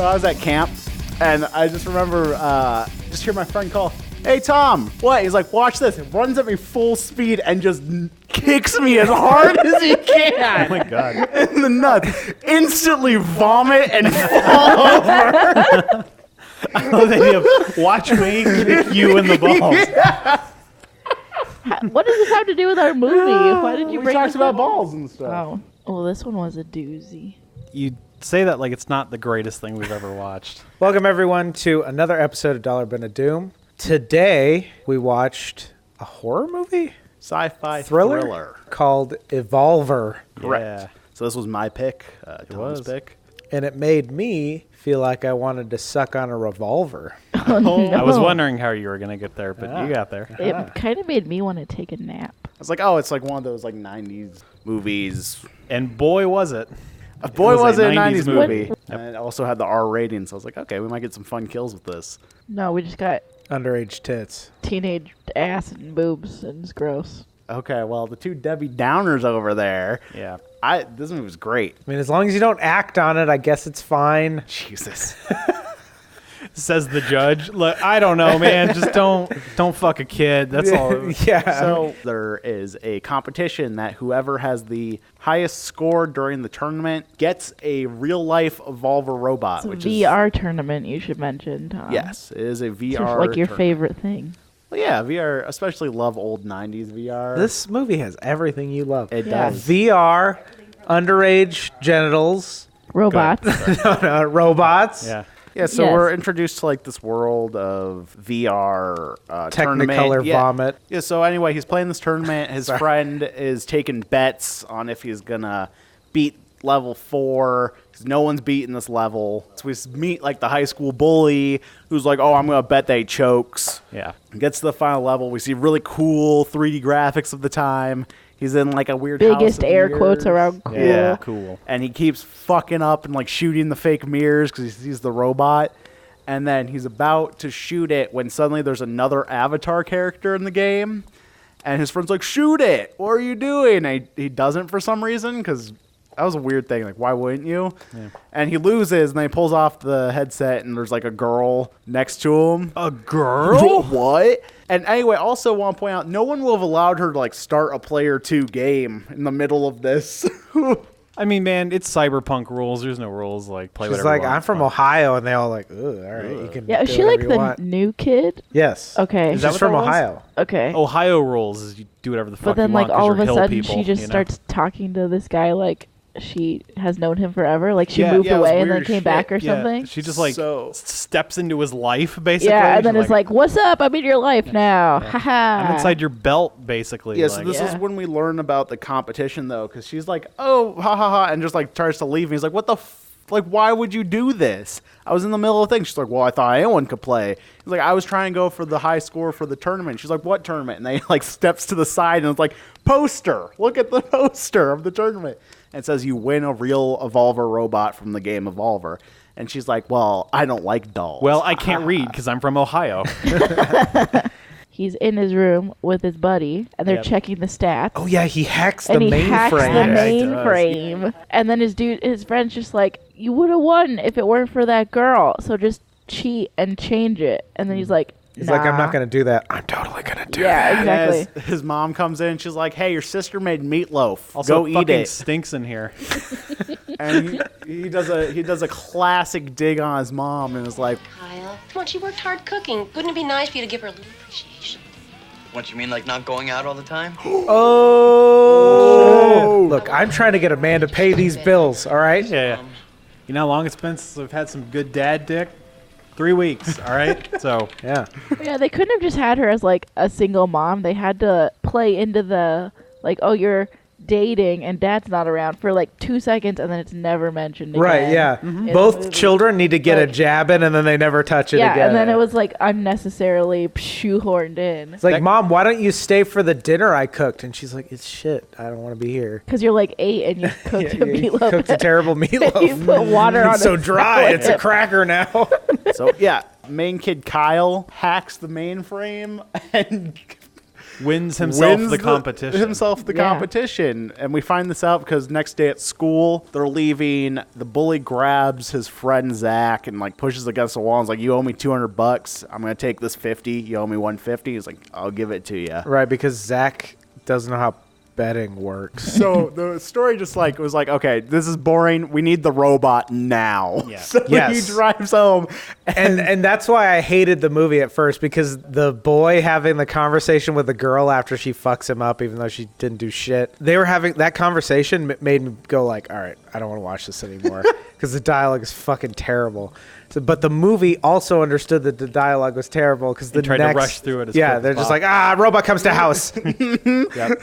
I was at camp, and I just remember just hear my friend call, "Hey, Tom." What? He's like, "Watch this." He runs at me full speed and just kicks me as hard as he can. Oh my God. In the nuts. Instantly vomit and fall over. I love the idea of watch me kick you in the balls. Yeah. What does this have to do with our movie? Why did you We bring talked this about up? balls and stuff. Oh, well, this one was a doozy. You say that like it's not the greatest thing we've ever watched. Welcome, everyone, to another episode of Dollar Bin of Doom. Today, we watched a horror movie? Sci-fi Thriller called Evolver. Correct. Yeah. So this was my pick, Tom's pick. And it made me feel like I wanted to suck on a revolver. Oh, no. I was wondering how you were going to get there, but you got there. It kind of made me want to take a nap. I was like, oh, it's like one of those like 90s movies. And boy, was it. Boy, was a it a 90s movie. What? And it also had the R rating, so I was like, okay, we might get some fun kills with this. No, we just got Underage tits. teenage ass and boobs, and it's gross. Okay, well, the two Debbie Downers over there. Yeah. This movie was great. I mean, as long as you don't act on it, I guess it's fine. Jesus. Says the judge. Look, I don't know, man. Just don't fuck a kid. That's all. Yeah. So there is a competition that whoever has the highest score during the tournament gets a real-life Evolver robot. It's a which VR tournament, you should mention, Tom. Yes, it is a VR It's like your tournament. favorite thing. Well, yeah, VR, especially love old 90s VR. This movie has everything you love. It Yeah. does. VR, underage genitals, Robots. robots, Yeah. Yeah, so Yes. we're introduced to like this world of VR tournament. Technicolor Yeah. vomit. Yeah, so anyway, he's playing this tournament. His friend is taking bets on if he's going to beat level 4 because no one's beating this level. So we meet like the high school bully who's like, oh, I'm going to bet that he chokes. Yeah. Gets to the final level. We see really cool 3D graphics of the time. He's in like a weird Biggest house of air mirrors. quotes around cool. Yeah, Cool. and he keeps fucking up and like shooting the fake mirrors because he sees the robot. And then he's about to shoot it when suddenly there's another avatar character in the game. And his friend's like, shoot it. What are you doing? And he doesn't for some reason because that was a weird thing. Like, why wouldn't you? Yeah. And he loses and then he pulls off the headset and there's like a girl next to him. A girl? What? And anyway, also want to point out, no one will have allowed her to like start a player 2 game in the middle of this. I mean, man, it's cyberpunk rules. There's no rules like play She's whatever like, you want. I'm from Ohio, and they all like, ugh, all right, you can Yeah, is do she like whatever you the want. new kid? Yes. Okay. Is that She's what from that was? Ohio. Okay. Ohio rules is you do whatever the fuck But then, you like, want 'cause all of you're a hill sudden, people, she just you know? starts talking to this guy like she has known him forever. Like, she Yeah. moved Yeah, it was away and then weird came shit. back or Yeah, something. She just like So- steps into his life, basically. Yeah, and then She's it's like, what's up? I'm in your life now. Haha. I'm inside your belt, basically. Yeah, so like, this is Yeah. when we learn about the competition, though, because she's like, oh, ha, ha, ha, and just, like, tries to leave. And he's like, what the like, why would you do this? I was in the middle of things. She's like, well, I thought anyone could play. He's like, I was trying to go for the high score for the tournament. She's like, what tournament? And they, like, steps to the side, and it's like, poster. Look at the poster of the tournament. And it says you win a real Evolver robot from the game Evolver. And she's like, well, I don't like dolls. well, I can't read because I'm from Ohio. He's in his room with his buddy, and they're Yep. checking the stats. Oh yeah, he hacks the and he hacks the mainframe. Yeah, he does. mainframe. And then his friend's just like, you would have won if it weren't for that girl. So just cheat and change it. And then he's like, He's like, I'm "Nah." not gonna do that. I'm totally gonna do Yeah, that. exactly. His mom comes in. She's like, hey, your sister made meatloaf. Also, Go eat fucking it. stinks in here. And he does a classic dig on his mom and is like, Kyle, come on, she worked hard cooking. Wouldn't it be nice for you to give her a little appreciation? What, you mean like not going out all the time? Oh, look, I'm trying to get a man to pay these bills. All right. Yeah. You know how long it's been since I've had some good dad dick? 3 weeks, all right? So, Yeah. Yeah, they couldn't have just had her as like a single mom. They had to play into the like, oh, you're dating and dad's not around for like 2 seconds, and then it's never mentioned again. Right. Yeah. in the Both movie. children need to get a Like- jab in, and then they never touch it Yeah, again. and then it was like unnecessarily shoehorned in. It's like, Mom, why don't you stay for the dinner I cooked? And she's like, it's shit. I don't want to be here. Because you're like 8 and you cooked a You meatloaf. cooked a terrible you meatloaf. put water on It's so it. dry. It's a cracker now. so yeah, main kid Kyle hacks the mainframe and Wins himself wins the competition. Himself the Yeah. competition. And we find this out because next day at school, they're leaving. The bully grabs his friend Zach and like pushes against the wall and is like, you owe me $200. I'm going to take this 50. You owe me 150. He's like, I'll give it to you. Right, because Zach doesn't know how betting works. So the story just like was like, okay, this is boring. We need the robot now. Yeah. So Yes. he drives home. And that's why I hated the movie at first, because the boy having the conversation with the girl after she fucks him up, even though she didn't do shit, they were having that conversation made me go like, all right, I don't want to watch this anymore because the dialogue is fucking terrible. So, but the movie also understood that the dialogue was terrible because the tried to rush through it as quick as they're just possible. like, robot comes to house.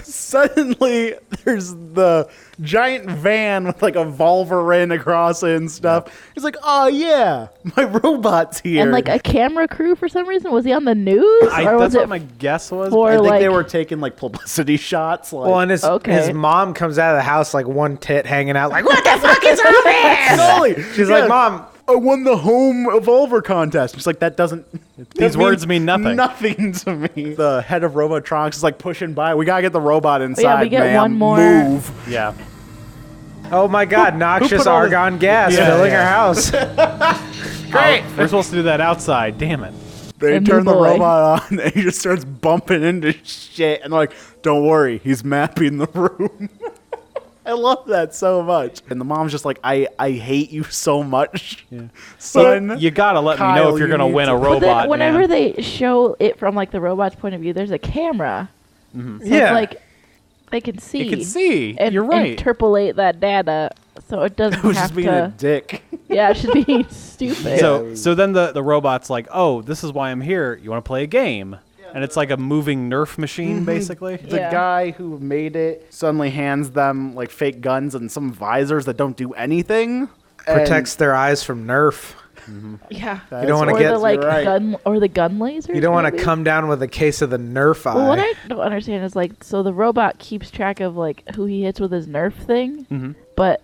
Suddenly there's the giant van with like a Volvo across it and stuff. He's like, oh yeah, my robot's here. And like a camera crew for some reason. Was he on the news? Or was That's what it my guess was. for I think like they were taking like publicity shots. Like, Well, and his Okay. mom comes out of the house like one tit hanging out, like, what the fuck is all this? Sully, She's yeah, like, Mom, I won the home evolver contest. She's like, that doesn't. These that words mean nothing. Nothing to me. The head of Robotronics is like pushing by. We gotta get the robot inside. yeah, we get ma'am. one more- Move. Yeah. oh my God, noxious put all this- argon gas Yeah, filling yeah. our house. Great. We're supposed to do that outside. Damn it. They A new turn the boy. robot on and he just starts bumping into shit. And they're like, don't worry, he's mapping the room. I love that so much. And the mom's just like, I hate you so much, son. You gotta let me know Kyle, if you're you gonna need win to- a But robot. then whenever man. they show it from like the robot's point of view, there's a camera. So Yeah. it's like they can see. You can see. And You're right. interpolate that data, so it doesn't It was have just being a to. dick. Yeah, it's just being stupid. So then the robot's like, oh, this is why I'm here. You want to play a game? And it's like a moving Nerf machine, basically. The Yeah. guy who made it suddenly hands them like fake guns and some visors that don't do anything. Protects their eyes from Nerf. yeah, You don't wanna or get- the like You're right. gun or the gun lasers. You don't want to maybe? come down with a case of the Nerf eye. Well, what I don't understand is like, so the robot keeps track of like who he hits with his Nerf thing, but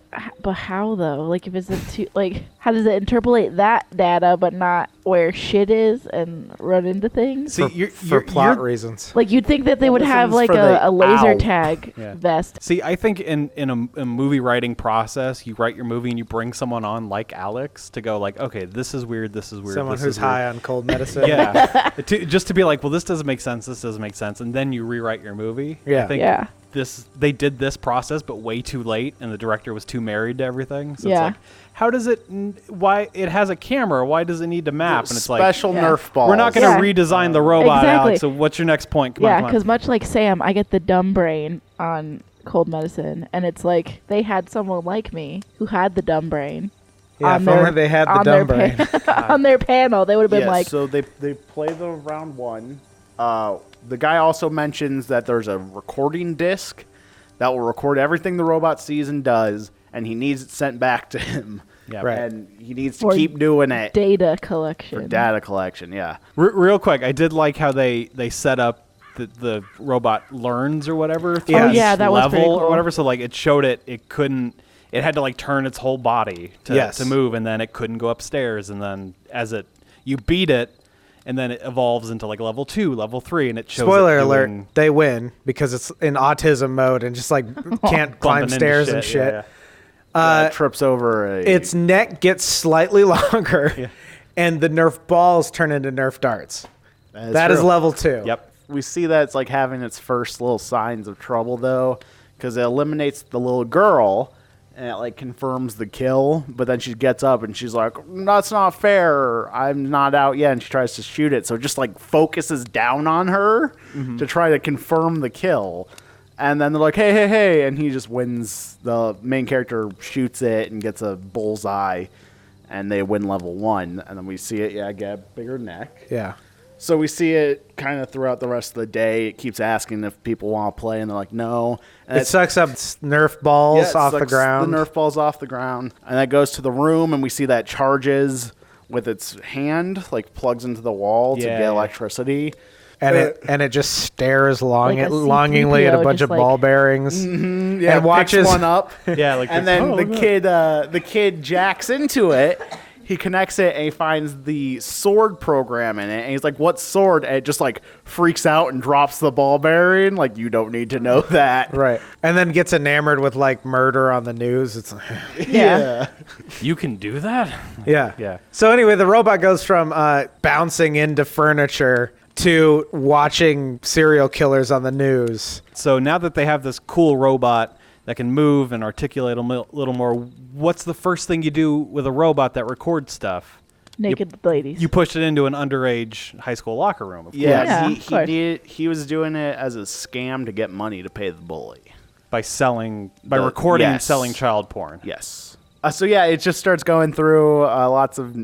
how though? Like, if it's like, how does it interpolate that data but not where shit is and run into things? See, for plot reasons. Like, you'd think that they would this have is like for the a laser ow. tag Yeah. vest. See, I think in a movie writing process, you write your movie and you bring someone on like Alex to go like, okay, this is weird, this is weird. Someone this who's is weird. high on cold medicine. Yeah, just to be like, well, this doesn't make sense, this doesn't make sense, and then you rewrite your movie. Yeah. I think Yeah. they did this process, but way too late, and the director was too married to everything. So Yeah. it's like, how does it? Why it has a camera? Why does it need to map? And it's like, Special Yeah. Nerf balls. we're not going to Yeah. redesign the robot, Exactly. Alex. So what's your next point? Come on, Yeah, come on. because much like Sam, I get the dumb brain on cold medicine, and it's like they had someone like me who had the dumb brain. Yeah, on if only they had the on dumb their brain. on their panel, they would have been Yeah, like, so they play the round one. The guy also mentions that there's a recording disc that will record everything the robot sees and does, and he needs it sent back to him. Yeah. Right. And he needs to For keep doing it data collection. for data collection. Yeah. Real quick, I did like how they set up the robot learns or whatever. through Oh, each yeah, that was level pretty or cool. whatever. So like it showed it couldn't. It had to like turn its whole body Yes. to move, and then it couldn't go upstairs. And then as you beat it, and then it evolves into like level 2, level 3, and it shows. Spoiler it alert, doing- they win because it's in autism mode and just like can't climb bumping into stairs and shit, shit. yeah. Trips over a. Its neck gets slightly longer and the Nerf balls turn into Nerf darts. That is true. level 2. Yep. We see that it's like having its first little signs of trouble though, because it eliminates the little girl and it like confirms the kill. But then she gets up and she's like, "That's not fair. I'm not out yet." And she tries to shoot it, so it just like focuses down on her to try to confirm the kill. And then they're like, "Hey, hey, hey!" And he just wins. The main character shoots it and gets a bullseye, and they win level 1. And then we see it, get a bigger neck. Yeah. So we see it kind of throughout the rest of the day. It keeps asking if people want to play, and they're like, no. And It sucks up Nerf balls it off the sucks ground. The Nerf balls off the ground. And that goes to the room, and we see that charges with its hand, like plugs into the wall to Yeah, get yeah. electricity. and it just stares Like a longingly at a C-3PO, bunch of just ball like- bearings. Yeah, and watches picks one up. Yeah, like And this- then oh, the look at kid jacks into it. he connects it and he finds the sword program in it. And he's like, what sword? And it just like freaks out and drops the ball bearing. Like, you don't need to know that. Right. And then gets enamored with like murder on the news. It's like, Yeah. You can do that? yeah. Yeah. So anyway, the robot goes from bouncing into furniture to watching serial killers on the news. So now that they have this cool robot that can move and articulate a little more, what's the first thing you do with a robot that records stuff? Naked ladies. You push it into an underage high school locker room. Of Yeah, Yeah, of course. he was doing it as a scam to get money to pay the bully. course. By recording and yes. selling child porn. Yes. So yeah, it just starts going through lots of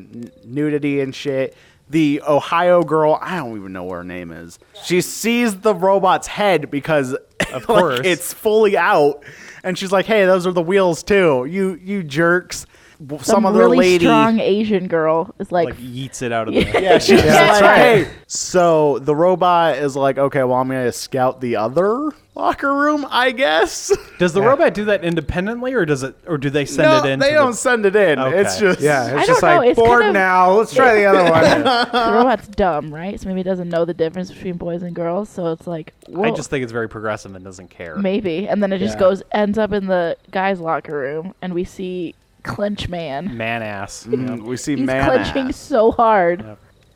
nudity and shit. The Ohio girl, I don't even know what her name is. She sees the robot's head because Of course. it's fully out, and she's like, "Hey, those are the wheels too. You jerks." Some other really lady, strong Asian girl is like, Like yeets it out of the... yeah, she's just that's like, right. "Hey." So the robot is like, "Okay, well, I'm gonna scout the other locker room, I guess." Does the robot do that independently, or do they send No, it in? they don't send it in. Okay. It's just Yeah, I it's just don't know, like it's bored kind of- now. Let's try the other one. the robot's dumb, right? So maybe it doesn't know the difference between boys and girls. So it's like, I whoa, just think it's very progressive and doesn't care. maybe. And then it just Yeah. ends up in the guys' locker room, and we see Clench Man. Man ass. we see He's man clenching ass. so hard.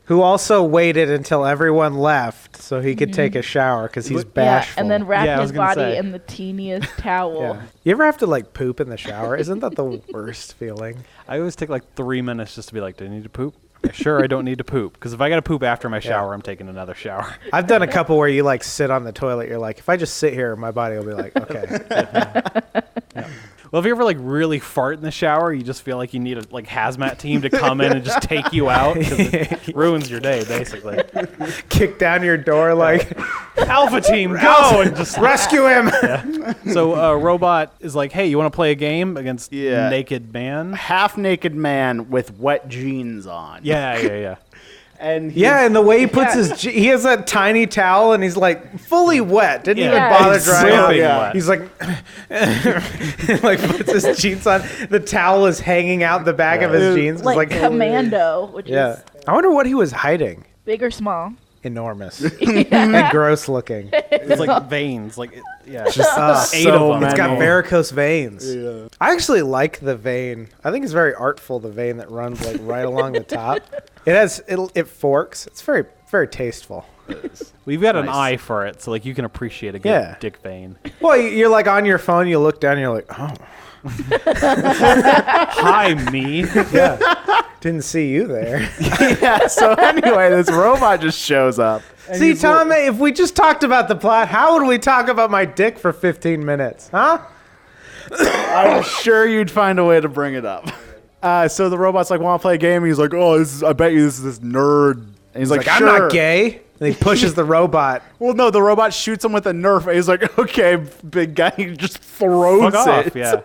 Who also waited until everyone left so he could take a shower because he's Yeah, bashful. and then wrap Yeah, I was his gonna body say. in the teeniest towel. Yeah. You ever have to like poop in the shower? Isn't that the worst feeling? I always take like 3 minutes just to be like, do I need to poop? Okay, sure, I don't need to poop. Because if I got to poop after my shower, I'm taking another shower. I've done a couple where you like sit on the toilet. You're like, if I just sit here, my body will be like, okay. Well, if you ever like really fart in the shower, you just feel like you need a like hazmat team to come in and just take you out. 'Cause it ruins your day, basically. Kick down your door like, Alpha team, go! And just rescue him. So robot is like, hey, you want to play a game against Yeah. naked man? half naked man with wet jeans on. Yeah. And Yeah, and the way he puts he has that tiny towel and he's like fully wet. Didn't Yeah. even Yeah. bother He's drying out. dripping Yeah. wet. He's like, like puts his jeans on. The towel is hanging out the back of his jeans. It's Like Commando, which yeah. is I wonder what he was hiding. big or small. Enormous and gross looking. It's like veins. Like, Just 8 so of them. It's got many. varicose veins. Yeah. I actually like the vein. I think it's very artful. The vein that runs like right along the top. It forks. It's very very tasteful. We've got an Nice. eye for it, so like you can appreciate a good Yeah. dick vein. Well, you're like on your phone. You look down. And you're like, oh, Hi, me. didn't see you there. yeah. So anyway, this robot just shows up. See, Tom, if we just talked about the plot, how would we talk about my dick for 15 minutes? Huh? I'm sure you'd find a way to bring it up. So the robot's like, "Want to play a game?" And he's like, "Oh, I bet you this is this nerd." And he's like, I'm "Sure." not gay. And he pushes the robot. Well, no, the robot shoots him with a Nerf. And he's like, "Okay, big guy." He just throws Fuck off, it. yeah.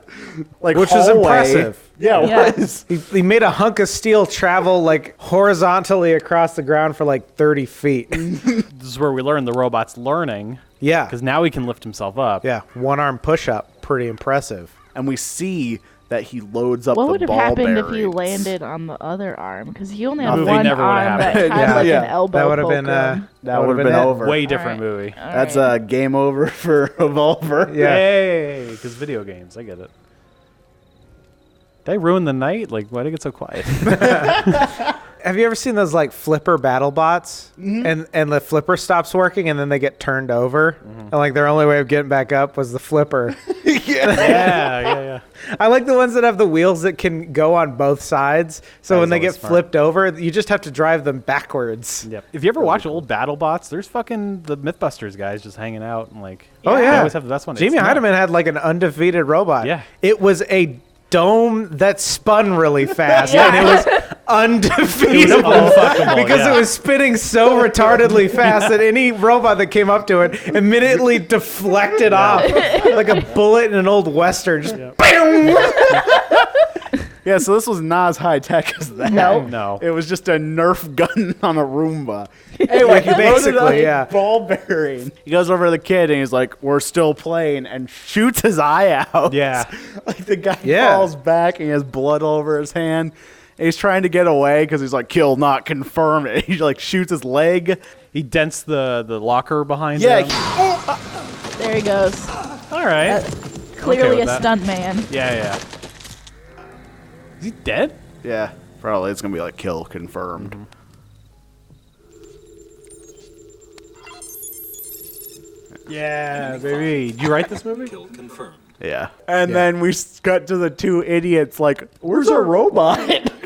Like Which is hallway. impressive. Yeah, it Yeah. was. He made a hunk of steel travel like horizontally across the ground for like 30 feet. This is where we learn the robot's learning, Yeah. because now he can lift himself up. Yeah. One arm push up. Pretty impressive. And we see that he loads up What the would have ball happened if he bearings. landed on the other arm? Because he only had Movie one never would've arm that happened. had Yeah. like Yeah. an elbow. That would have been fulcrum. That would have been it. over. Way different All right. movie. All That's right. a game over for Revolver. Yeah. Yay! Because video games, I get it. Did I ruin the night? Like, why'd I get so quiet? Have you ever seen those like flipper battle bots? And the flipper stops working and then they get turned over? And like their only way of getting back up was the flipper. yeah. I like the ones that have the wheels that can go on both sides. So That when is they always get smart. flipped over, you just have to drive them backwards. Yep. If you ever watch old battle bots, there's fucking the Mythbusters guys just hanging out and like. Oh, They yeah. always have the best one. Jamie It's not- Heidemann had like an undefeated robot. Yeah. It was a dome that spun really fast and it was undefeatable unfuckable, because yeah. it was spinning so retardedly fast that any robot that came up to it immediately deflected off like a bullet in an old western. Just bam! Yeah, so this was not as high tech as that. No. It was just a Nerf gun on a Roomba. Anyway, he loaded up Basically, yeah. ball bearing. He goes over to the kid and he's like, "We're still playing," and shoots his eye out. Yeah. Like the guy Yeah. falls back and he has blood all over his hand. And he's trying to get away because he's like, kill, not confirm. And he like shoots his leg. He dents the locker behind Yeah. him. There he goes. All right. Clearly with a that. stunt man. Yeah. Is he dead? Yeah. Probably it's going to be like kill confirmed. Yeah, baby. Did you write this movie? Yeah. And then we cut to the two idiots like, where's our robot?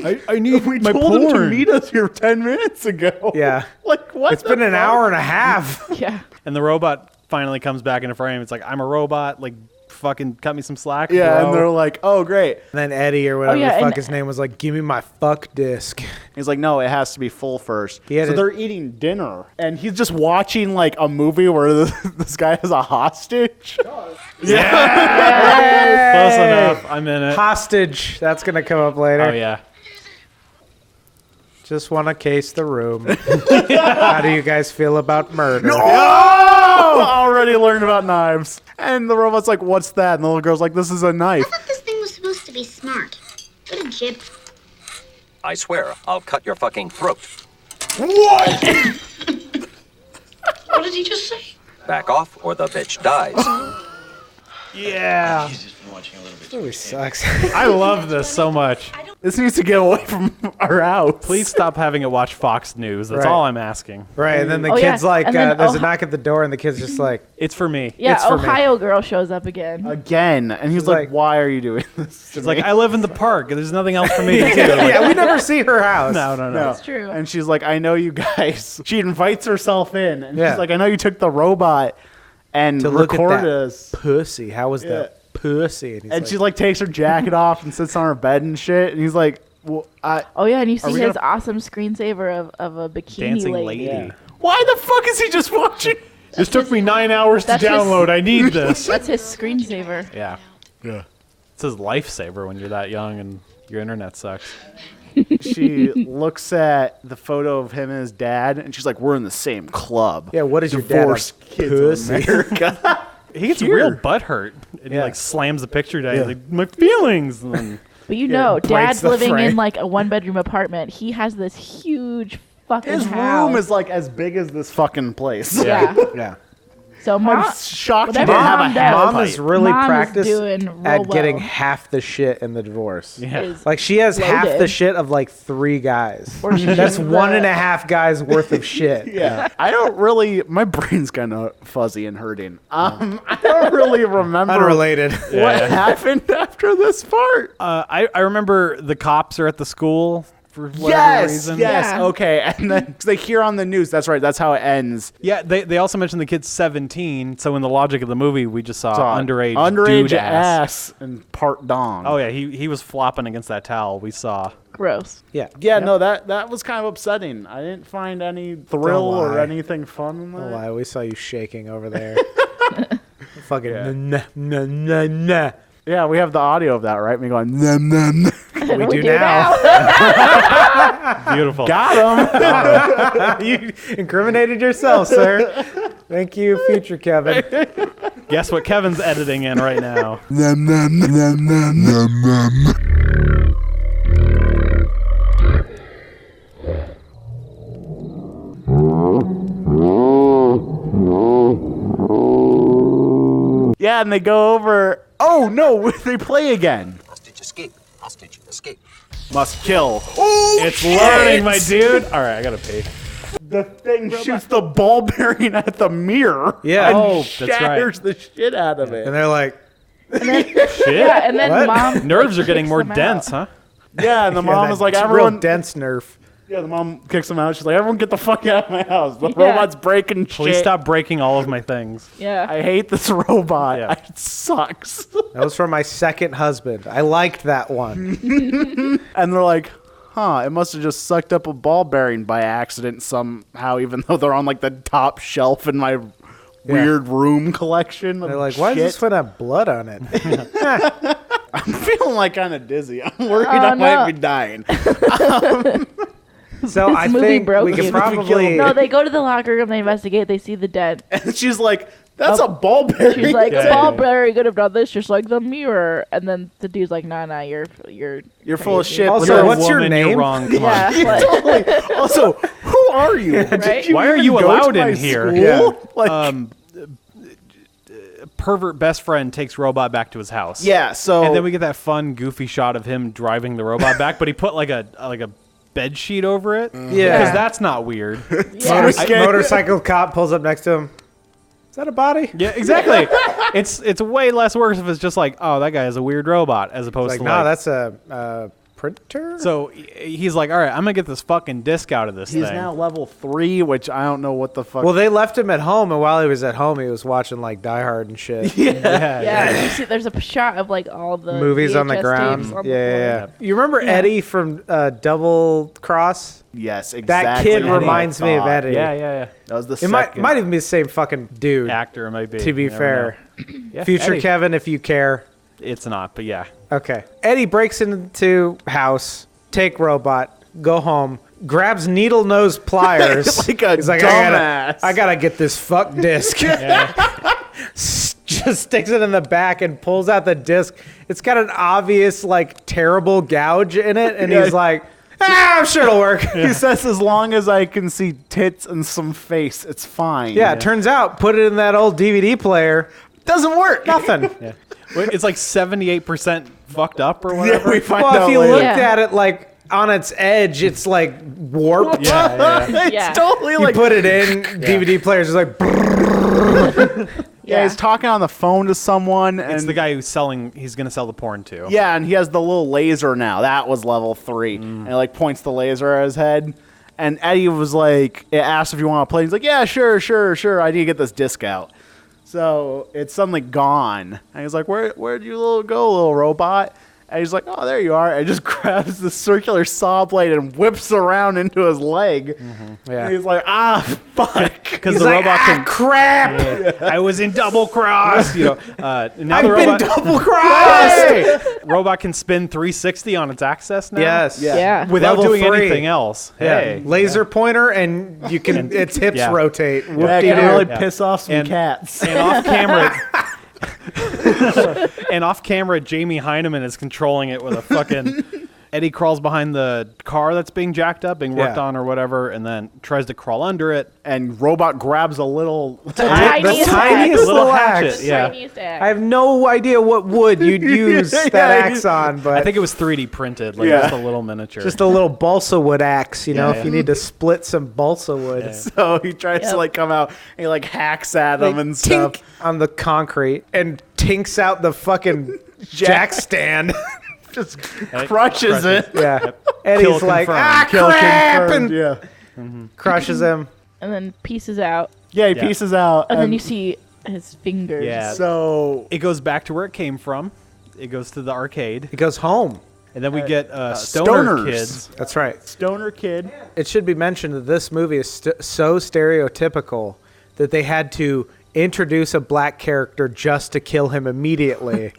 I need We my told him to porn. meet us here 10 minutes ago. Yeah. Like, what? It's been an hour and a half. Yeah. And the robot finally comes back into frame. It's like, I'm a robot. Like, fucking cut me some slack. Yeah, bro. and they're like, oh, great. And then Eddie or whatever yeah, the fuck and- his name was like, give me my fuck disc. He's like, no, it has to be full first. He had So it- they're eating dinner, and he's just watching like a movie where this guy has a hostage. Close enough. I'm in it. Hostage. That's going to come up later. Oh, yeah. Just want to case the room. How do you guys feel about murder? Oh! Already learned about knives. And the robot's like, what's that? And the little girl's like, this is a knife. I thought this thing was supposed to be smart. What a jib. I swear, I'll cut your fucking throat. What did he just say? Back off or the bitch dies. Yeah. This movie sucks. I love this so much. This needs to get away from our house. Please stop having it watch Fox News. That's Right. all I'm asking. Right, and then the Oh, yeah, kid's like, and then there's a knock at the door, and the kid's just like, It's for me. Yeah, It's for me. Ohio girl shows up again. Again. And he's like, like- why are you doing this? It's like, I live in the park. There's nothing else for me to do. Like, yeah, we never see her house. no. That's true. And she's like, I know you guys. She invites herself in. And Yeah. she's like, I know you took the robot and To look at recorded that us. pussy. How was Yeah. that pussy? And, he's And like, she like takes her jacket off and sits on her bed and shit. And he's like, well, Oh yeah, and you see we his gonna- awesome screensaver of a bikini Dancing lady. lady. why the fuck is he just watching? This took me 9 hours to That's his- download. I need this. That's his screensaver. Yeah. It's his lifesaver when you're that young and your internet sucks. She looks at the photo of him and his dad, and she's like, we're in the same club. yeah, what is your dad? Divorced A kids of pussy. America. He gets Here. real butthurt. And he Yeah. like slams the picture down. He's like, my feelings. And then, But you know, breaks Dad's the living frame. in like a one-bedroom apartment. He has this huge fucking His house. room is like as big as this fucking place. Yeah. Yeah. So I'm mom, shocked he whatever didn't have a mom does- half Mom is really Mom is practiced doing at real getting well. half the shit in the divorce. yeah. is Like she has half the loaded. shit of like 3 guys. Or she That's is one the- and a half guys worth of shit. Yeah. I don't really, my brain's kind of fuzzy and hurting. I don't really remember Unrelated. what happened after this part. I remember the cops are at the school for whatever Yes, reason. yes, Yeah. okay. And then 'cause they hear on the news, that's right, that's how it ends. Yeah, they also mentioned the kid's 17, so in the logic of the movie, we just saw underage underage dude ass and part dong. Oh, yeah, he was flopping against that towel. We saw. gross. Yeah. Yeah, no, that was kind of upsetting. I didn't find any thrill or lie. anything fun in Oh, that. lie. We saw you shaking over there. Fucking nah. Yeah, we have the audio of that, right? Me going, nah, nah, nah. We do now. Beautiful. Got him. You incriminated yourself, sir. Thank you, future Kevin. Guess what Kevin's editing in right now? Yeah, and they go over. Oh, no, they play again. Hostage escape. Hostage escape. Must kill. Oh, It's learning, my dude. All right, I gotta pee. The thing shoots the ball bearing at the mirror. Yeah. And Oh, that's right. shatters the shit out of And it. they're like, Shit. Yeah, and then What? mom Nerves are getting kicks more them out. dense, huh? Yeah, and the mom that is like, real everyone. dense nerf. Yeah, the mom kicks him out. She's like, everyone get the fuck out of my house. The Yeah. robot's breaking Please shit. stop breaking all of my things. Yeah. I hate this robot. Yeah. It sucks. That was from my second husband. I liked that one. And they're like, huh, it must have just sucked up a ball bearing by accident somehow, even though they're on like the top shelf in my weird room collection. Of They're like, why does shit. this one have blood on it? I'm feeling like kind of dizzy. I'm worried Oh, I might no. be dying. So I movie think broke we could you. probably. No, they go to the locker room, they investigate, they see the dead. And she's like, That's a ballberry. She's like, Yeah, a ball yeah. berry could have done this just like the mirror. And then the dude's like, nah, you're full of crazy. shit. Also, You're a what's your woman, name? You're wrong. Come Yeah, on. like, Also, who are you? Right? Why are you Go to allowed my in here? school? Like, Pervert best friend takes robot back to his house. yeah. So And then we get that fun, goofy shot of him driving the robot back, but he put like a bed sheet over it. Yeah. Because that's not weird. yeah. Motorcycle cop pulls up next to him. Is that a body? Yeah, exactly. It's way less worse if it's just like, oh, that guy is a weird robot, as opposed Like, to no, like. that's a printer. So he's like, all right, I'm gonna get this fucking disc out of this he's thing. now level 3, which I don't know what the fuck. Well, they left him at home, and while he was at home, he was watching like Die Hard and shit. Yeah, you see, there's a shot of like all the Movies on the VHS ground. tapes on the Yeah. floor. You remember Eddie from Double Cross? yes, exactly. That kid what I reminds me of thought. Eddie. Yeah. That was the It second. might even be the same fucking dude. Actor it might be. To be You never fair, know. Yeah, future Eddie. Kevin, if you care. It's not, but yeah. Okay. Eddie breaks into house, take robot, go home, grabs needle nose pliers. Like a He's like, dumbass. I gotta get this fuck disc. Just sticks it in the back and pulls out the disc. It's got an obvious like terrible gouge in it, and Yeah. he's like, I'm sure it'll work. He says, as long as I can see tits and some face, it's fine. Yeah, it turns out, put it in that old DVD player. doesn't work. Nothing. Yeah. Wait, it's like 78% fucked up or Yeah, whatever. we find Well, out if you later. looked Yeah. at it like on its edge, it's like warped. It's Yeah. totally You like put it in, DVD players is like, yeah, he's talking on the phone to someone, and It's the guy who's he's going to sell the porn to. yeah, and he has the little laser now. That was level 3, and it like points the laser at his head. And Eddie was like, it asked if you want to play. He's like, yeah, sure. I need to get this disc out. So it's suddenly gone, and he's like, where'd you go, little robot? And he's like, oh, there you are. And just grabs the circular saw blade and whips around into his leg. Yeah. And he's like, ah, fuck. Because he's the like, robot can. crap. I was in double cross. Now I've the been robot, double crossed. robot can spin 360 on its axis now. Yes. Yeah. Without Level doing 3. anything else. Yeah. Hey. Laser pointer, and you can its hips Yeah. rotate. Yeah, it Whoop-de-doo. can really Yeah. piss off some And- cats. And off camera. And off camera, Jamie Heineman is controlling it with a fucking. Eddie crawls behind the car that's being jacked up, being worked Yeah. on or whatever, and then tries to crawl under it. And robot grabs a little. The Tiniest tiniest Little little hatchet, axe. yeah. Tiniest axe. I have no idea what wood you'd use that axe on, but I think it was 3D printed, like Yeah. just a little miniature. just a little balsa wood axe, Yeah, if yeah. you need to split some balsa wood. So he tries Yep. to like come out and he like hacks at him and stuff. Tink on the concrete and tinks out the fucking jack stand. Just crushes it. Yeah. Eddie's Kill like, confirmed. Kill crap, confirmed, and yeah. crushes him. And then pieces out. Yeah, he Yeah. pieces out. And then you see his fingers. Yeah. So it goes back to where it came from. It goes to the arcade. He goes home. And then we get stoner stoners. kids. That's right. stoner kid. It should be mentioned that this movie is so stereotypical that they had to introduce a black character just to kill him immediately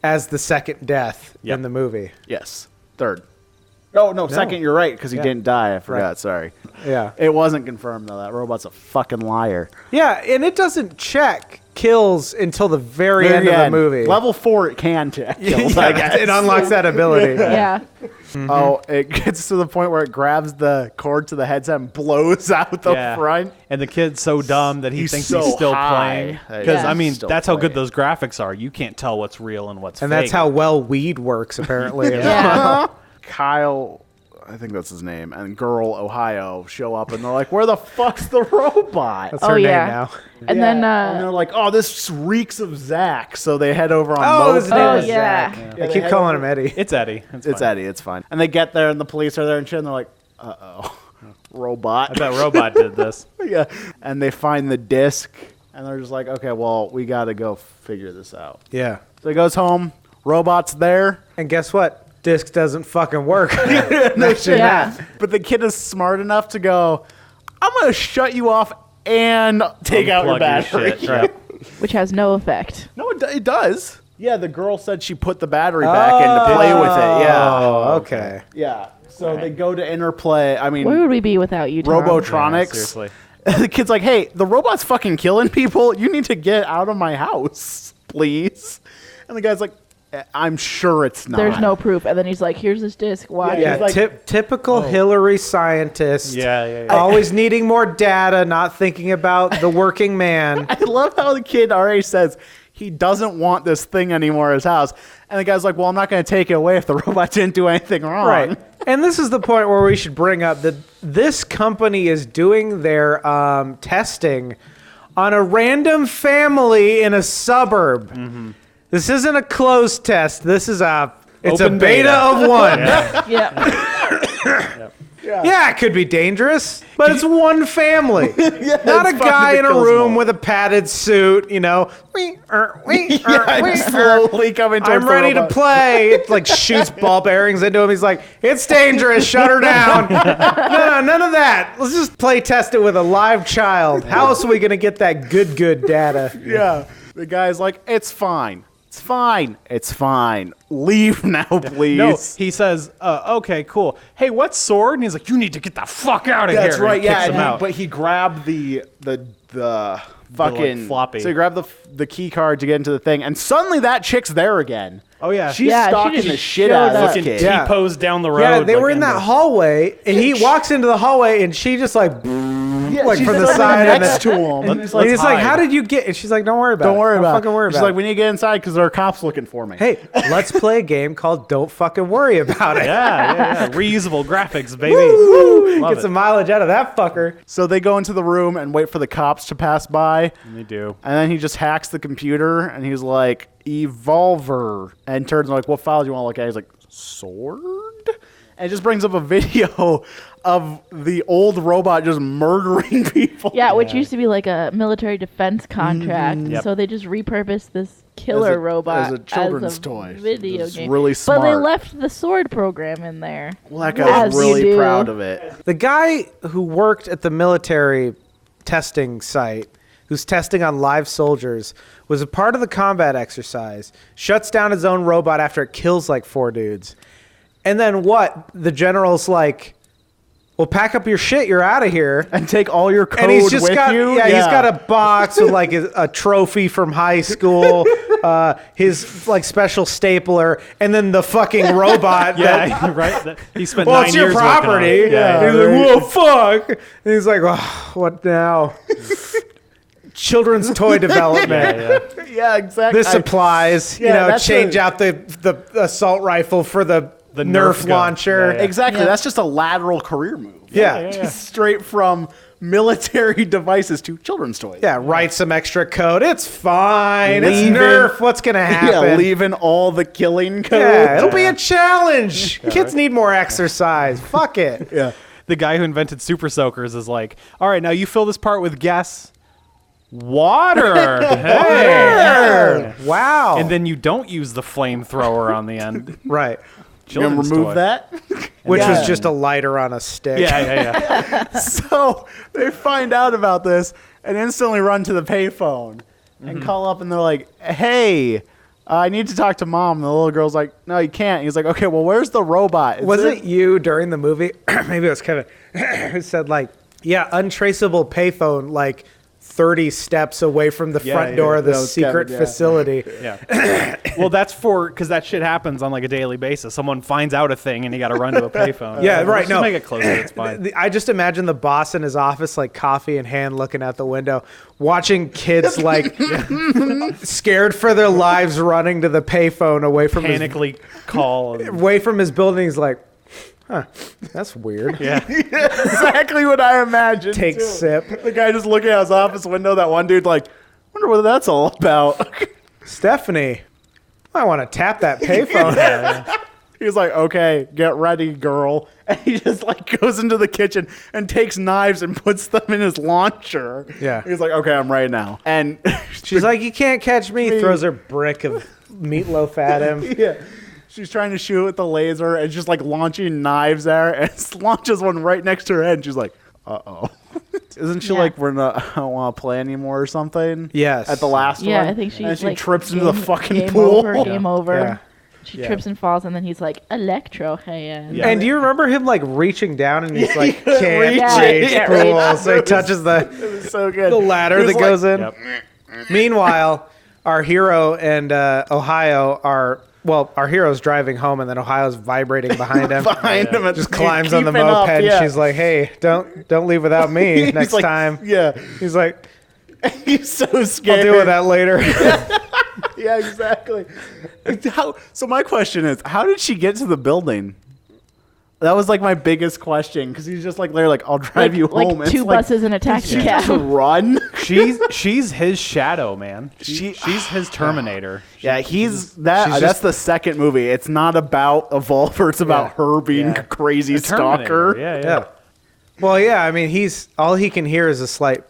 as the second death Yep. in the movie. Yes. Third. Oh no, second. You're right because he Yeah. didn't die. I forgot. Right. Sorry. Yeah. It wasn't confirmed though. That robot's a fucking liar. Yeah, and it doesn't check kills until the very end of the movie. Level 4, it can check. kills, I guess. It unlocks that ability. Yeah. Oh, it gets to the point where it grabs the cord to the headset and blows out the Yeah. front. And the kid's so dumb that he He's thinks so he's still high playing. that Because, he's I mean, still that's how good playing. those graphics are. You can't tell what's real and what's And fake. that's how well weed works, apparently. Yeah. Kyle, I think that's his name, and Girl Ohio show up and they're like, "Where the fuck's the robot?" That's Oh, her yeah. name now. And Yeah. then and they're like, "Oh, this reeks of Zach." So they head over on Oh, his moped. name Oh, is yeah. Zach. Yeah, I they keep head calling over- him Eddie. It's Eddie. It's Eddie. It's fine. And they get there and the police are there and shit. And they're like, "Uh-oh, robot." I bet Robot did this. Yeah. And they find the disc and they're just like, "Okay, well, we got to go figure this out." Yeah. So he goes home. Robot's there. And guess what? Disc doesn't fucking work. No shit. Yeah. But the kid is smart enough to go, "I'm gonna shut you off and take out your Unplug battery." shit. Right. which has no effect. No, it does. Yeah, the girl said she put the battery back in to play with it. Yeah. Oh, okay. Yeah. So they go to interplay. I mean, Where would we be without you, Tom? Robotronics. Yeah, seriously. And the kid's like, hey, the robot's fucking killing people. You need to get out of my house, please. And the guy's like, I'm sure it's not. There's no proof. And then he's like, here's this disc. Watch Yeah, it. like- typical Hillary scientist. Yeah. Always needing more data, not thinking about the working man. I love how the kid already says he doesn't want this thing anymore in his house. And the guy's like, well, I'm not going to take it away if the robot didn't do anything wrong. Right. And this is the point where we should bring up that this company is doing their testing on a random family in a suburb. Mm-hmm. This isn't a closed test. This is it's Open a beta of one. Yeah. Yeah, it could be dangerous, but it's one family. Not a it's guy fun in to a kill room them all. with a padded suit, you know. Slowly coming towards I'm the ready to robot. play. It like shoots ball bearings into him. He's like, it's dangerous. Shut her down. No, none of that. Let's just play test it with a live child. How else are we going to get that good data? Yeah. The guy's like, it's fine. It's fine. It's fine. Leave now, please. No, he says, okay, cool. Hey, what sword? And he's like, you need to get the fuck out of here. That's And right. he kicks Yeah. him out. But he grabbed the fucking floppy. So he grabbed the key card to get into the thing, and suddenly that chick's there again. Oh, yeah. She's Yeah, she stalking just the shit showed out of up. this Fucking kid. Yeah. T-pose down the road. Yeah, they like, were in that hallway, and he walks into the hallway, and she just like, like she's from the sitting side. next to him. And he's like, how did you get? And she's like, don't worry about it. Don't worry about it. Fucking worry She's about like, it. we need to get inside because there are cops looking for me. Hey, let's play a game called Don't Fucking Worry About It. Yeah. Reusable graphics, baby. Love Get it. some mileage out of that fucker. So they go into the room and wait for the cops to pass by. And they do. And then he just hacks the computer and he's like, Evolver. And turns like, what file do you want to look at? He's like, sword? And it just brings up a video of the old robot just murdering people. Yeah, which used to be like a military defense contract. Yep. So they just repurposed this killer robot as a children's toy. video It's game. really But they smart. left the sword program in there. Well, that guy As was you really do. proud of it. The guy who worked at the military testing site, who's testing on live soldiers, was a part of the combat exercise, shuts down his own robot after it kills like 4 dudes. And then what? The general's like, well, pack up your shit. You're out of here. And take all your code And he's just with got, you? yeah, he's got a box with like a trophy from high school, his like special stapler, and then the fucking robot. that, Yeah, right? He spent well, 9 it's your years working on property. it. He's like, whoa, fuck. And he's like, oh, what now? Children's toy development. Yeah, exactly. This applies. Yeah, that's change a- out the assault rifle for the Nerf gun. launcher. Yeah. Exactly. Yeah. That's just a lateral career move. Yeah. Just straight from military devices to children's toys. Yeah, write some extra code. It's fine. It's Leaving- Nerf. What's gonna happen? Yeah, leaving all the killing code. Yeah, it'll be a challenge. Kids need more exercise. Fuck it. Yeah. The guy who invented Super Soakers is like, all right, now you fill this part with guess. Water. Hey. Wow. And then you don't use the flamethrower on the end. right, You gonna Children's remove toy. that? which Yeah. was just a lighter on a stick. Yeah. So they find out about this and instantly run to the payphone and call up and they're like, hey, I need to talk to mom. And the little girl's like, no, you can't. He's like, okay, well, where's the robot? Was it you during the movie? Maybe it was Kevin who said like, yeah, untraceable payphone like 30 steps away from the front door of the that was secret Kevin, yeah. facility. Yeah. Well, that's because that shit happens on like a daily basis. Someone finds out a thing and you got to run to a payphone. Yeah, right, Just no. make it closer. It's fine. I just imagine the boss in his office, like coffee in hand, looking out the window, watching kids like scared for their lives, running to the payphone away from Panically call. away from his building. He's like, huh, that's weird. Yeah. exactly what I imagined. Take too. sip. The guy just looking out his office window. That one dude like, wonder what that's all about. Stephanie, I want to tap that payphone. He's like, okay, get ready, girl. And he just like goes into the kitchen and takes knives and puts them in his launcher. Yeah. He's like, okay, I'm ready now. And She's like, you can't catch me. Throws her brick of meatloaf at him. yeah. She's trying to shoot with the laser and just like launching knives at her and launches one right next to her head. And she's like, uh-oh. Isn't she Yeah. like, I don't want to play anymore or something? Yes. At the last Yeah, one? I think she's And she like, trips into the fucking game pool. Over, game over. Yeah. She trips and falls, and then he's like, electro hand. Yeah. And do you remember him like reaching down and he's like, Reach. can't reach Yeah, pool. So he touches So good. the ladder He was that goes in. Yep. Meanwhile, our hero and Ohio are, well, our hero's driving home and then Ohio's vibrating behind him. behind him. And Just climbs on the keeping moped. up, yeah. She's like, hey, don't leave without me He's next like, time. Yeah. He's like, He's so I'll scared. deal with that later. Yeah, exactly. So my question is, how did she get to the building? That was like my biggest question, because he's just like, they're like, I'll drive you home. Like It's two buses and a did taxi she just cab. run? She's his shadow, man. She's his Terminator. Yeah, that's the second movie. It's not about Evolver. It's about her being a crazy A Terminator. stalker. Yeah. Well, yeah, I mean, all he can hear is a slight.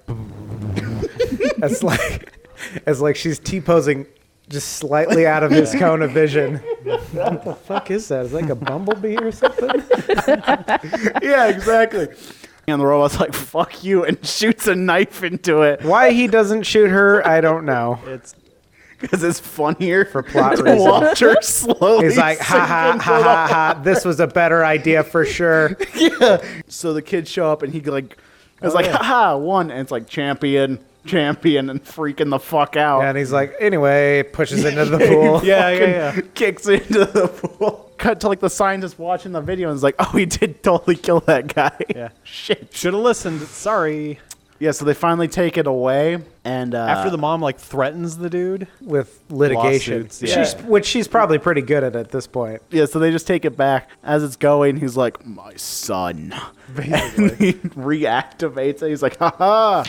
As like she's T-posing just slightly out of his cone of vision. What the fuck is that? Is that like a bumblebee or something? Yeah, exactly. And the robot's like, fuck you, and shoots a knife into it. Why he doesn't shoot her, I don't know. It's Because it's funnier For plot to reasons. watch her slowly. He's like, ha ha sink ha into ha ha. This was a better idea for sure. Yeah. So the kids show up and he like is like, haha, won, and it's like champion, and freaking the fuck out. And he's like, anyway, pushes into the pool. Yeah. Kicks into the pool. Cut to like the scientist watching the video and is like, oh, he did totally kill that guy. Yeah. Shit. should have listened. Sorry. Yeah, so they finally take it away, and After the mom like threatens the dude. With litigation. Lawsuits, yeah. Which she's probably pretty good at this point. yeah, so they just take it back. As it's going, he's like, my son. And he reactivates it. He's like, haha.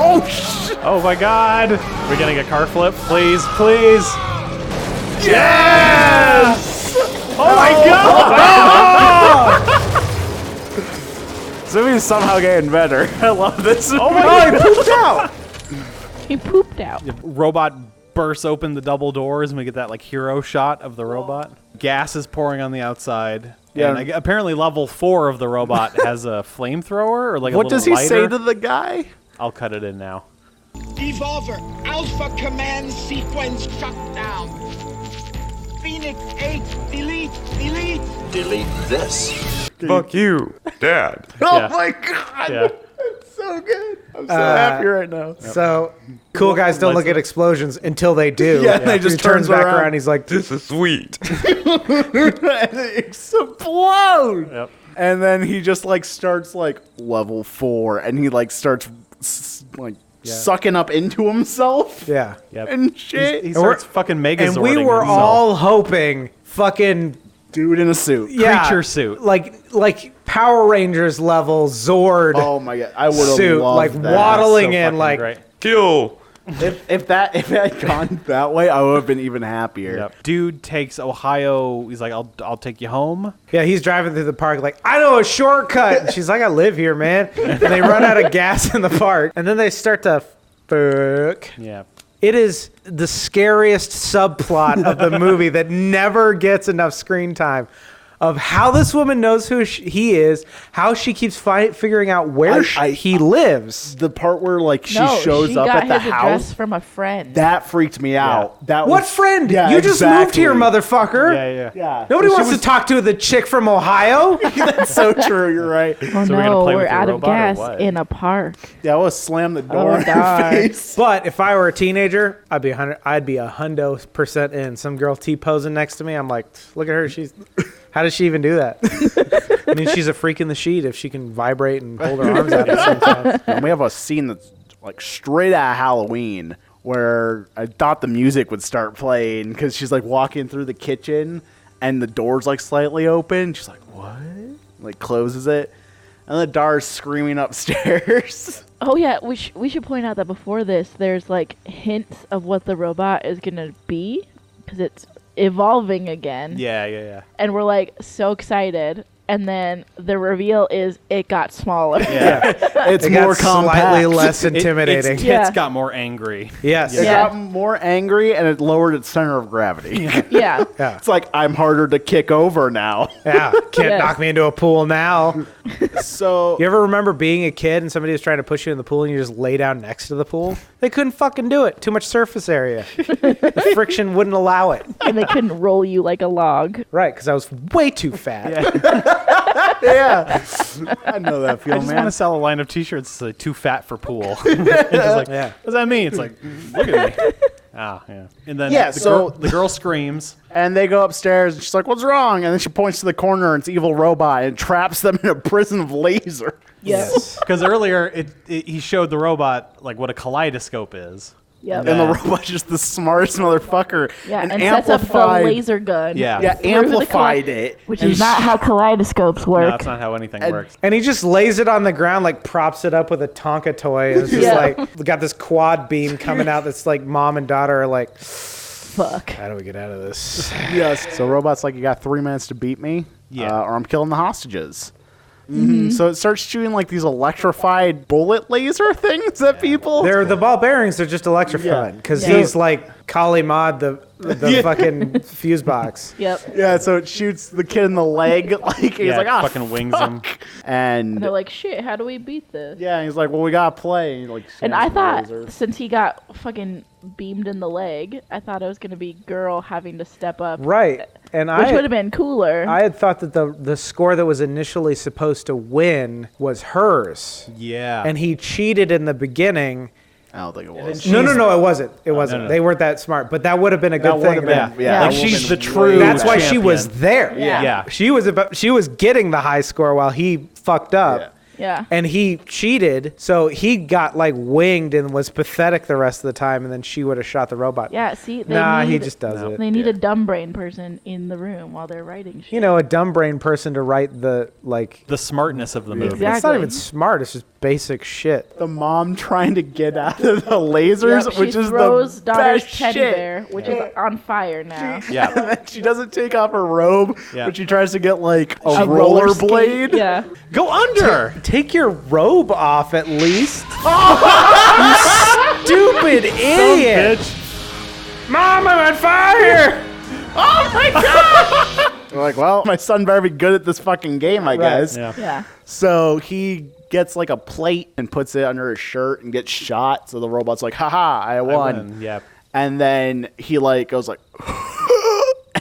Oh, shit. Oh my God! We're getting a car flip, please. Yes! Oh my God! So he's somehow getting better. I love this. Oh my God! he pooped out. He pooped out. Robot bursts open the double doors, and we get that like hero shot of the robot. Gas is pouring on the outside. Yeah. And apparently level 4 of the robot has a flamethrower or like What a does little he say lighter. to the guy? I'll cut it in now. Evolver, Alpha Command Sequence shut down. Phoenix 8, delete. Delete this. Fuck you, Dad. Oh Yeah. my god. Yeah. That's so good. I'm so happy right now. So, cool guys don't look at explosions until they do. Yeah, and they just he turns turns back around. around. He's like, This is sweet. It explodes. Yep. And then he just like starts like level 4 and he like starts sucking up into himself yeah. Yep. and shit. He starts fucking Megazording And we were himself. all hoping fucking Dude in a suit. Creature suit. like Power Rangers level Zord Oh my god. I would have suit, loved like that. waddling So in, fucking like great. Kill. If it had gone that way, I would have been even happier. Yep. Dude takes Ohio. He's like, I'll take you home. yeah. He's driving through the park like, I know a shortcut. And she's like, I live here, man. And they run out of gas in the park, and then they start to fuck. Yeah. It is the scariest subplot of the movie that never gets enough screen time. Of how this woman knows who he is, how she keeps figuring out where he lives. The part where like she No, shows she up got at the his address house, from a friend. that freaked me out. That What was, friend? Yeah, You just moved here, exactly. motherfucker. Yeah. Yeah. Nobody She wants was- to talk to the chick from Ohio. That's so true. You're right. Oh So we're gonna no, play we're with your out of robot or gas what? in a park. Yeah, I was slam the door Oh, in her God. face. But if I were a teenager, I'd be 100% in. Some girl T-posing next to me, I'm like, look at her. How does she even do that? I mean, she's a freak in the sheet if she can vibrate and hold her arms out at the same time. And we have a scene that's like straight out of Halloween where I thought the music would start playing because she's like walking through the kitchen and the door's like slightly open. She's like, what? Like closes it. And the door's screaming upstairs. Oh yeah, we should point out that before this, there's like hints of what the robot is gonna be because it's evolving again. Yeah. And we're like so excited, and then the reveal is it got smaller. Yeah. It's It more got slightly compact. less intimidating. Its tits Yeah. got more angry. Yes. It Yeah. got more angry and it lowered its center of gravity. Yeah. Yeah. It's like I'm harder to kick over now. Yeah. Can't Yes. knock me into a pool now. So You ever remember being a kid and somebody was trying to push you in the pool and you just lay down next to the pool? They couldn't fucking do it. Too much surface area. The friction wouldn't allow it. And they couldn't roll you like a log. Right, because I was way too fat. yeah, I know that I feeling, just man. want to sell a line of T-shirts too fat for pool. It's just like, Yeah. what does that mean? It's like, look at me. Ah, yeah. And then Yeah, the girl screams. And they go upstairs, and she's like, "What's wrong?" And then she points to the corner, and it's evil robot, and traps them in a prison of laser. Yes. Because earlier he showed the robot like what a kaleidoscope is. Yep. And the robot's just the smartest motherfucker. Yeah, and sets up the laser gun. Yeah. Yeah, through the amplified it. Which and is not how kaleidoscopes No, work. that's not how anything works. And he just lays it on the ground, like props it up with a Tonka toy. And it's just Yeah. like, got this quad beam coming out that's like mom and daughter are like, Fuck. how do we get out of this? Yes. So robot's like, "You got 3 minutes to beat me, Yeah. or I'm killing the hostages." So it starts shooting like these electrified bullet laser things at people. They're the ball bearings. They're just electrified because Yeah. he's like Kali Mod, the fucking fuse box. Yep. Yeah, so it shoots the kid in the leg. Like he's Yeah, like, it "Ah, fucking wings him." And And they're like, shit, how do we beat this? yeah, he's like, "Well, we gotta play." And, he, like, And slams I the thought, laser. since he got fucking beamed in the leg, I thought it was going to be girl having to step up. Right. And Which would have been cooler. I had thought that the score that was initially supposed to win was hers. Yeah. And he cheated in the beginning. I don't think it was. No, it wasn't. It wasn't. no. They weren't that smart. But that would have been a good That thing. would've been- Yeah. like that she's would've the been true. way That's why she champion. was there. Yeah. Yeah. She was getting the high score while he fucked up. Yeah. yeah. And he cheated, so he got like winged and was pathetic the rest of the time, and then she would have shot the robot. Yeah, see, they Nah, he need, just does it. They need a dumb brain person in the room while they're writing shit. You know, a dumb brain person to write the like. The smartness of the movie. Exactly. It's not even smart. It's just basic shit. The mom trying to get out of the lasers, Yep, which she is throws the daughter's best teddy shit. bear, which is on fire now. Yeah. And then she doesn't take off her robe, Yeah. but she tries to get like a, A roller skate, rollerblade. Yeah. Go under. Take your robe off at least. You stupid idiot! Mom, I'm on fire! We're like, well, my son better be good at this fucking game, I guess. Yeah. Yeah. So he gets like a plate and puts it under his shirt and gets shot. So the robot's like, haha, I won. Yeah. And then he like goes like,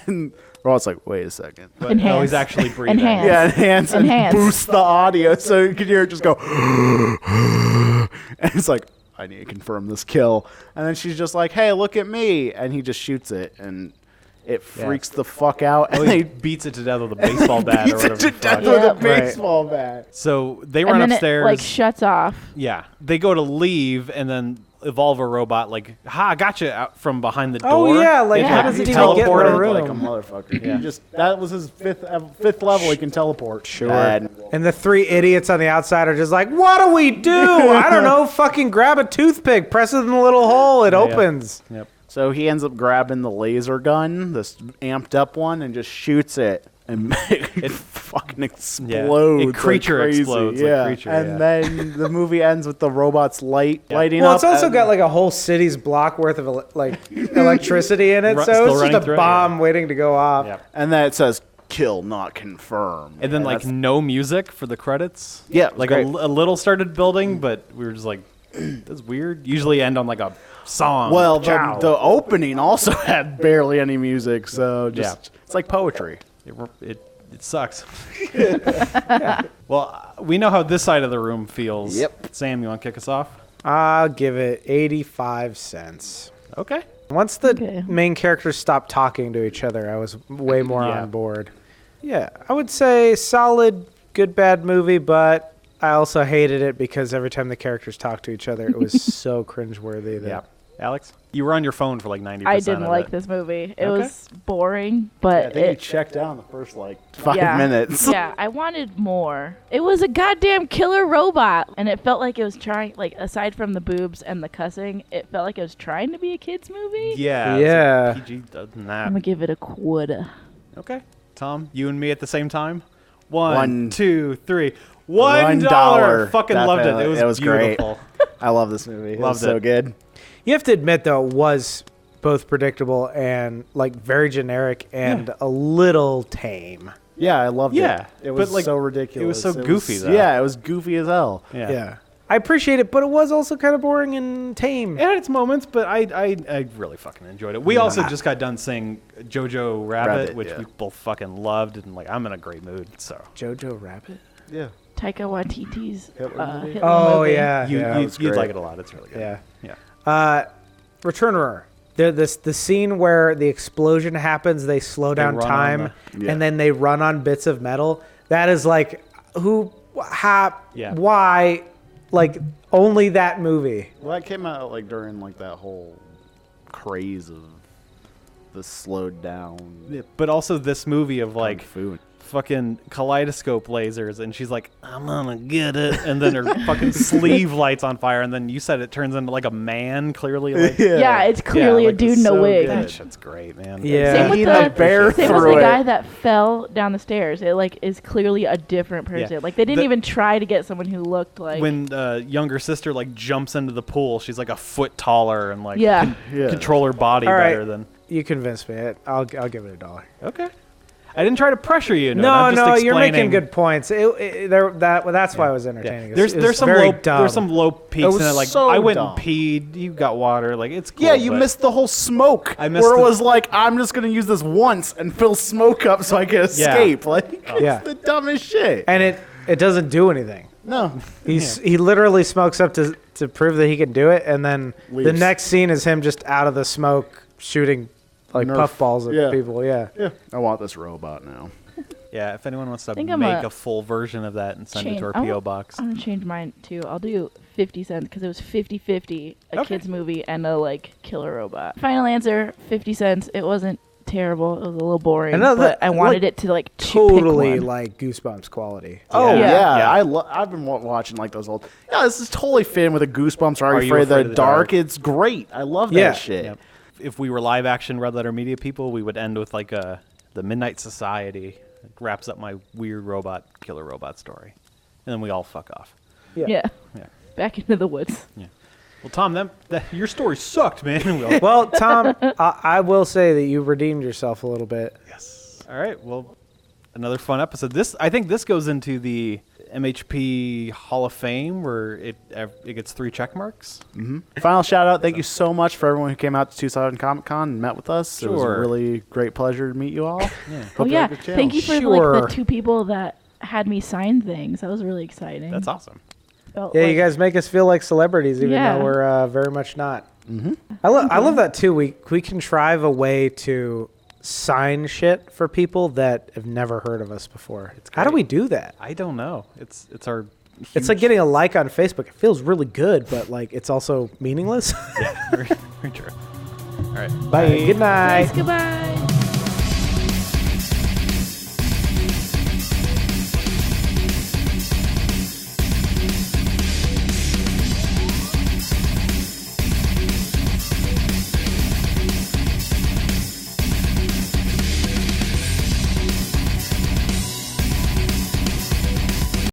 and the robot's like, wait a second. But Enhance. no, he's actually breathing. Enhance. Yeah, enhance and Enhance. boost the audio so you can hear it just go. And it's like, I need to confirm this kill. And then she's just like, hey, look at me. And he just shoots it and it freaks the fuck out. Oh, And he they beats it to death with a baseball bat or beats whatever. it to the death fuck. with a Yep. Right. baseball bat. So they And run then upstairs. it like shuts off. Yeah. They go to leave and then Evolver Robot like, ha, gotcha out from behind the Oh, door. yeah, like, how He does it even get in the teleported room? like a motherfucker. Yeah. He just that was his fifth level. He can teleport. Sure. And And the three idiots on the outside are just like, what do we do? I don't know. Fucking grab a toothpick, press it in the little hole, it opens. Yep. so he ends up grabbing the laser gun, this amped up one, and just shoots it. And it fucking explodes. It creature like crazy. explodes like Yeah. creature, And yeah. then the movie ends with the robot's lighting Well, up. it's also and- got like a whole city's block worth of electricity in it, so Still it's just running a through it, bomb waiting to go off. Yep. and then it says "kill not confirmed." And then like that's- no music for the credits. Yeah, it was like great. a little started building, but we were just like, that's weird. Usually end on like a song. well, Ciao. the opening also had barely any music, so just it's like poetry. It sucks. Yeah. Well, we know how this side of the room feels. Yep. Sam, you want to kick us off? I'll give it 85 cents. Okay. Once the Okay. main characters stopped talking to each other, I was way more Yeah. on board. Yeah, I would say solid, good, bad movie, but I also hated it because every time the characters talked to each other, it was so cringeworthy. That Yeah. Alex, you were on your phone for like 90%. I didn't of like it. this movie. It Okay. was boring, I but think he it, checked out in the first like 5 yeah, minutes. Yeah, I wanted more. It was a goddamn killer robot, and it felt like it was trying. Like aside from the boobs and the cussing, it felt like it was trying to be a kids movie. Yeah. Yeah. It's like PG doesn't that. I'm gonna give it a quarter. Okay. Tom, you and me at the same time? One, two, three. $1. Fucking loved it. It was beautiful. Great. I love this movie. It was so good. You have to admit, though, it was both predictable and like very generic and a little tame. Yeah, I loved it. It was like, so ridiculous. It was so goofy, though. Yeah, it was goofy as hell. Yeah. I appreciate it, but it was also kind of boring and tame. It had its moments, but I really fucking enjoyed it. We also just got done seeing Jojo Rabbit, which we both fucking loved, and like I'm in a Jojo great mood. Rabbit? Yeah. Taika Waititi's Hitler movie? movie. You'd like it a lot. It's really good. Yeah. Returner. The scene where the explosion happens, they slow down time, and then they run on bits of metal. That is like, why, like, only that movie. Well, that came out like during like that whole craze of the slowed down. Yeah, but also this movie of like food. Fucking kaleidoscope lasers, and she's like, I'm gonna get it, and then her fucking sleeve lights on fire, and then you said it turns into like a man, clearly. Like, yeah, it's clearly a dude in a wig. That shit's great, man. Yeah, same with the it. guy that fell down the stairs. It like is clearly a different person. Yeah. Like they didn't even try to get someone who looked like. When younger sister like jumps into the pool, she's like a foot taller and like control her body better than. You convinced me. I'll give it $1. Okay. I didn't try to pressure you. No, you're making good points. That's why it was entertaining. There's some low peaks in it. Like so I went dumb. and peed. You got water. Like it's cool. Yeah, you missed the whole smoke. I missed where it was like, I'm just gonna use this once and fill smoke up so I can escape. Like it's the dumbest shit. And it doesn't do anything. No, he literally smokes up to prove that he can do it, and then the next scene is him just out of the smoke shooting like puffballs at people. Yeah. I want this robot now. Yeah, if anyone wants to think make a full version of that and send it to our P.O. box. I'm going to change mine too. I'll do 50 cents because it was 50-50, a kid's movie and a like killer robot. Final answer, 50 cents. It wasn't terrible. It was a little boring, but I wanted it to like totally pick one. like Goosebumps quality. Oh yeah. I've been watching like those old. Yeah, this is totally fitting with the Goosebumps. Are you afraid of the dark? It's great. I love that shit. Yep. If we were live action Red Letter Media people, we would end with like the Midnight Society. It wraps up my weird killer robot story, and then we all fuck off. Yeah. Back into the woods. Yeah. Well, Tom, your story sucked, man. Well, Tom, I will say that you redeemed yourself a little bit. Yes. All right. Well, another fun episode. I think this goes into the MHP Hall of Fame where it gets 3 check marks. Mm-hmm. Final shout out. Thank you so much for everyone who came out to Tucson Comic Con and met with us. It was a really great pleasure to meet you all. Thank you for like the 2 people that had me sign things. That was really exciting. That's awesome. You guys make us feel like celebrities, even though we're very much not. Mm-hmm. I love that too. We contrive a way to sign shit for people that have never heard of us before. How do we do that? I don't know. It's our. It's like getting a like on Facebook. It feels really good, but like it's also meaningless. Yeah, very, very true. All right. Bye. Good night. Goodbye.